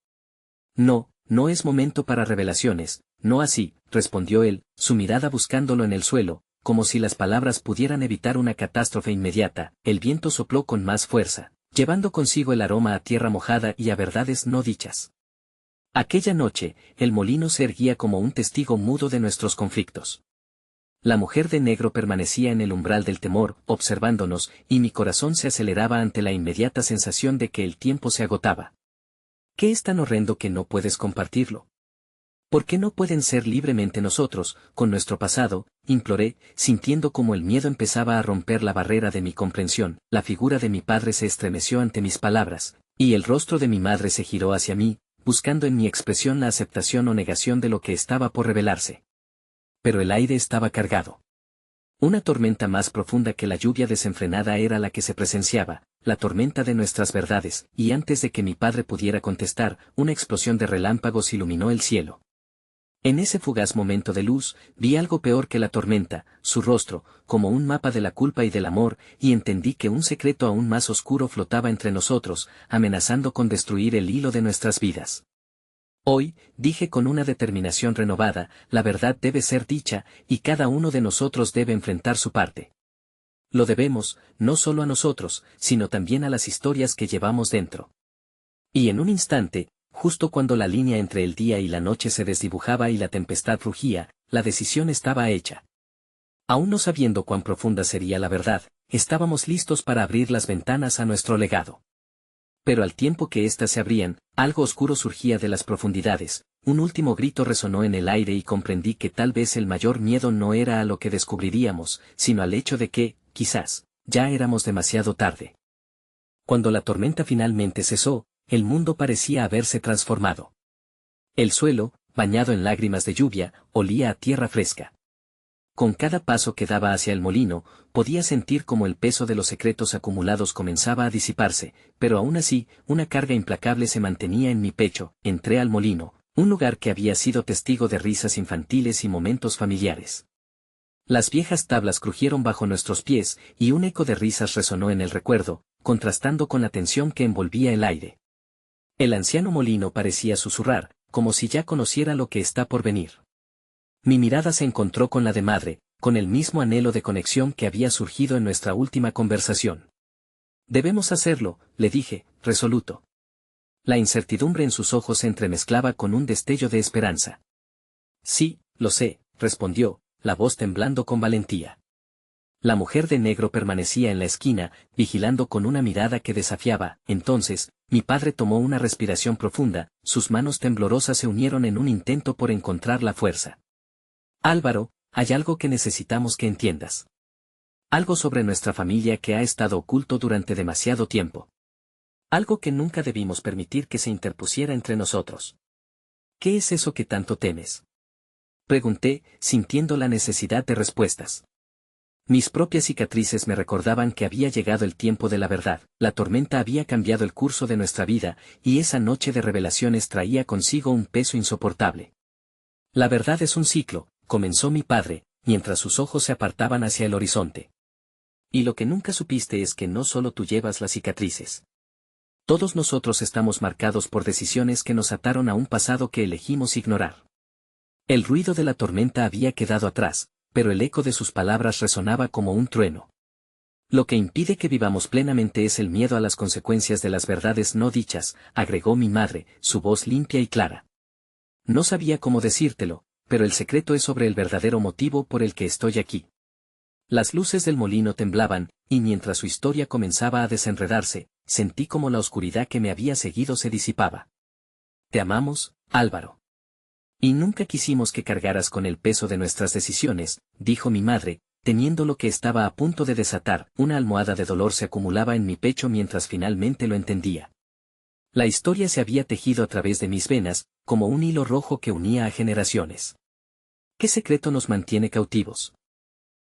No, no es momento para revelaciones, no así, respondió él, su mirada buscándolo en el suelo, como si las palabras pudieran evitar una catástrofe inmediata. El viento sopló con más fuerza, llevando consigo el aroma a tierra mojada y a verdades no dichas. Aquella noche, el molino se erguía como un testigo mudo de nuestros conflictos. La mujer de negro permanecía en el umbral del temor, observándonos, y mi corazón se aceleraba ante la inmediata sensación de que el tiempo se agotaba. ¿Qué es tan horrendo que no puedes compartirlo? ¿Por qué no pueden ser libremente nosotros, con nuestro pasado? Imploré, sintiendo como el miedo empezaba a romper la barrera de mi comprensión. La figura de mi padre se estremeció ante mis palabras, y el rostro de mi madre se giró hacia mí, buscando en mi expresión la aceptación o negación de lo que estaba por revelarse. Pero el aire estaba cargado. Una tormenta más profunda que la lluvia desenfrenada era la que se presenciaba, la tormenta de nuestras verdades, y antes de que mi padre pudiera contestar, una explosión de relámpagos iluminó el cielo. En ese fugaz momento de luz, vi algo peor que la tormenta, su rostro, como un mapa de la culpa y del amor, y entendí que un secreto aún más oscuro flotaba entre nosotros, amenazando con destruir el hilo de nuestras vidas. Hoy, dije con una determinación renovada, la verdad debe ser dicha, y cada uno de nosotros debe enfrentar su parte. Lo debemos, no solo a nosotros, sino también a las historias que llevamos dentro. Y en un instante, justo cuando la línea entre el día y la noche se desdibujaba y la tempestad rugía, la decisión estaba hecha. Aún no sabiendo cuán profunda sería la verdad, estábamos listos para abrir las ventanas a nuestro legado. Pero al tiempo que éstas se abrían, algo oscuro surgía de las profundidades, un último grito resonó en el aire y comprendí que tal vez el mayor miedo no era a lo que descubriríamos, sino al hecho de que, quizás, ya éramos demasiado tarde. Cuando la tormenta finalmente cesó, el mundo parecía haberse transformado. El suelo, bañado en lágrimas de lluvia, olía a tierra fresca. Con cada paso que daba hacia el molino, podía sentir como el peso de los secretos acumulados comenzaba a disiparse, pero aún así, una carga implacable se mantenía en mi pecho. Entré al molino, un lugar que había sido testigo de risas infantiles y momentos familiares. Las viejas tablas crujieron bajo nuestros pies, y un eco de risas resonó en el recuerdo, contrastando con la tensión que envolvía el aire. El anciano molino parecía susurrar, como si ya conociera lo que está por venir. Mi mirada se encontró con la de madre, con el mismo anhelo de conexión que había surgido en nuestra última conversación. Debemos hacerlo, le dije, resoluto. La incertidumbre en sus ojos se entremezclaba con un destello de esperanza. Sí, lo sé, respondió, la voz temblando con valentía. La mujer de negro permanecía en la esquina, vigilando con una mirada que desafiaba. Entonces, mi padre tomó una respiración profunda, sus manos temblorosas se unieron en un intento por encontrar la fuerza. Álvaro, hay algo que necesitamos que entiendas. Algo sobre nuestra familia que ha estado oculto durante demasiado tiempo. Algo que nunca debimos permitir que se interpusiera entre nosotros. ¿Qué es eso que tanto temes? Pregunté, sintiendo la necesidad de respuestas. Mis propias cicatrices me recordaban que había llegado el tiempo de la verdad, la tormenta había cambiado el curso de nuestra vida, y esa noche de revelaciones traía consigo un peso insoportable. La verdad es un ciclo, comenzó mi padre, mientras sus ojos se apartaban hacia el horizonte. Y lo que nunca supiste es que no solo tú llevas las cicatrices. Todos nosotros estamos marcados por decisiones que nos ataron a un pasado que elegimos ignorar. El ruido de la tormenta había quedado atrás, pero el eco de sus palabras resonaba como un trueno. Lo que impide que vivamos plenamente es el miedo a las consecuencias de las verdades no dichas, agregó mi madre, su voz limpia y clara. No sabía cómo decírtelo, pero el secreto es sobre el verdadero motivo por el que estoy aquí. Las luces del molino temblaban, y mientras su historia comenzaba a desenredarse, sentí como la oscuridad que me había seguido se disipaba. Te amamos, Álvaro. Y nunca quisimos que cargaras con el peso de nuestras decisiones, dijo mi madre, temiendo lo que estaba a punto de desatar. Una almohada de dolor se acumulaba en mi pecho mientras finalmente lo entendía. La historia se había tejido a través de mis venas, como un hilo rojo que unía a generaciones. ¿Qué secreto nos mantiene cautivos?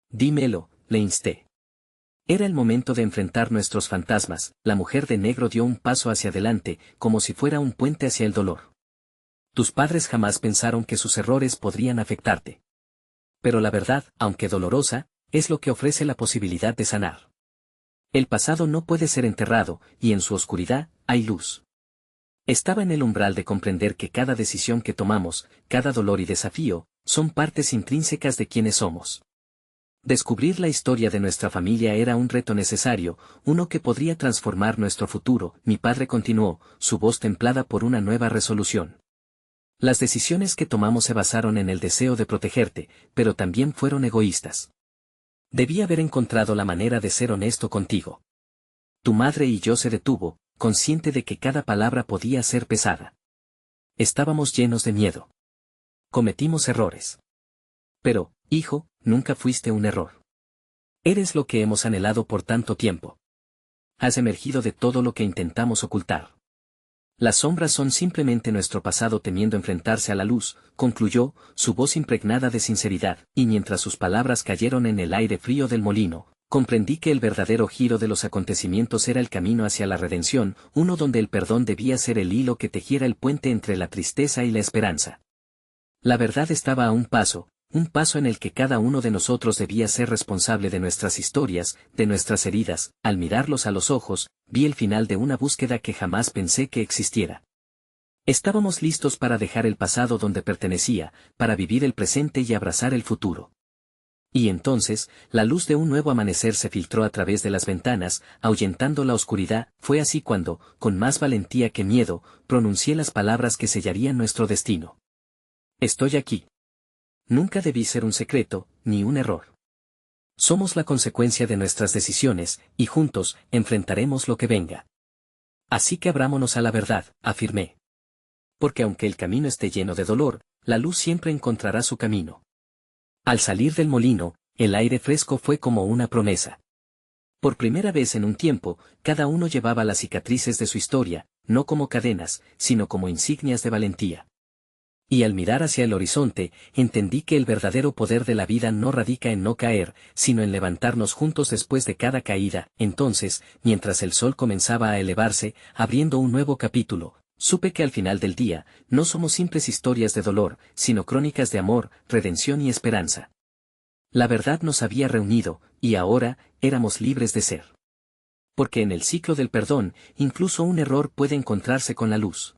Dímelo, le insté. Era el momento de enfrentar nuestros fantasmas. La mujer de negro dio un paso hacia adelante, como si fuera un puente hacia el dolor. Tus padres jamás pensaron que sus errores podrían afectarte. Pero la verdad, aunque dolorosa, es lo que ofrece la posibilidad de sanar. El pasado no puede ser enterrado, y en su oscuridad, hay luz. Estaba en el umbral de comprender que cada decisión que tomamos, cada dolor y desafío, son partes intrínsecas de quienes somos. Descubrir la historia de nuestra familia era un reto necesario, uno que podría transformar nuestro futuro. Mi padre continuó, su voz templada por una nueva resolución. Las decisiones que tomamos se basaron en el deseo de protegerte, pero también fueron egoístas. Debí haber encontrado la manera de ser honesto contigo. Tu madre y yo se detuvo, consciente de que cada palabra podía ser pesada. Estábamos llenos de miedo. Cometimos errores. Pero, hijo, nunca fuiste un error. Eres lo que hemos anhelado por tanto tiempo. Has emergido de todo lo que intentamos ocultar. Las sombras son simplemente nuestro pasado temiendo enfrentarse a la luz, concluyó, su voz impregnada de sinceridad, y mientras sus palabras cayeron en el aire frío del molino, comprendí que el verdadero giro de los acontecimientos era el camino hacia la redención, uno donde el perdón debía ser el hilo que tejiera el puente entre la tristeza y la esperanza. La verdad estaba a un paso en el que cada uno de nosotros debía ser responsable de nuestras historias, de nuestras heridas. Al mirarlos a los ojos, vi el final de una búsqueda que jamás pensé que existiera. Estábamos listos para dejar el pasado donde pertenecía, para vivir el presente y abrazar el futuro. Y entonces, la luz de un nuevo amanecer se filtró a través de las ventanas, ahuyentando la oscuridad. Fue así cuando, con más valentía que miedo, pronuncié las palabras que sellarían nuestro destino. Estoy aquí. Nunca debí ser un secreto, ni un error. Somos la consecuencia de nuestras decisiones, y juntos, enfrentaremos lo que venga. Así que abrámonos a la verdad, afirmé. Porque aunque el camino esté lleno de dolor, la luz siempre encontrará su camino. Al salir del molino, el aire fresco fue como una promesa. Por primera vez en un tiempo, cada uno llevaba las cicatrices de su historia, no como cadenas, sino como insignias de valentía. Y al mirar hacia el horizonte, entendí que el verdadero poder de la vida no radica en no caer, sino en levantarnos juntos después de cada caída. Entonces, mientras el sol comenzaba a elevarse, abriendo un nuevo capítulo, supe que al final del día, no somos simples historias de dolor, sino crónicas de amor, redención y esperanza. La verdad nos había reunido, y ahora, éramos libres de ser. Porque en el ciclo del perdón, incluso un error puede encontrarse con la luz.